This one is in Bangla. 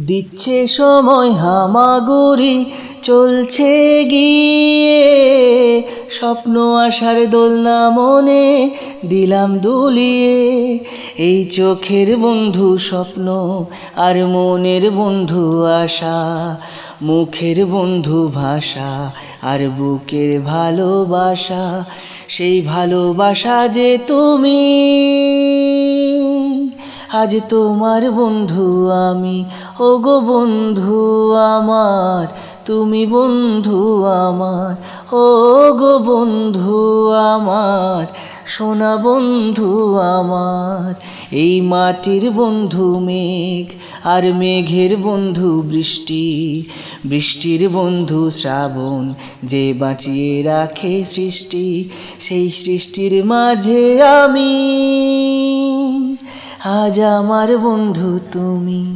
দিচ্ছে সময় হামাগুড়ি, চলছে গিয়ে স্বপ্ন আশার দোলনা মনে দিলাম দুলিয়ে। এই চোখের বন্ধু স্বপ্ন আর মনের বন্ধু আশা, মুখের বন্ধু ভাষা আর বুকের ভালোবাসা। সেই ভালোবাসা যে তুমি, আজ তোমার বন্ধু আমি। ওগো বন্ধু আমার, তুমি বন্ধু আমার। ওগো বন্ধু আমার, সোনা বন্ধু আমার। এই মাটির বন্ধু মেঘ, আর মেঘের বন্ধু বৃষ্টি, বৃষ্টির বন্ধু শ্রাবণ, যে বাঁচিয়ে রাখে সৃষ্টি। সেই সৃষ্টির মাঝে আমি, আজ আমার বন্ধু তুমি।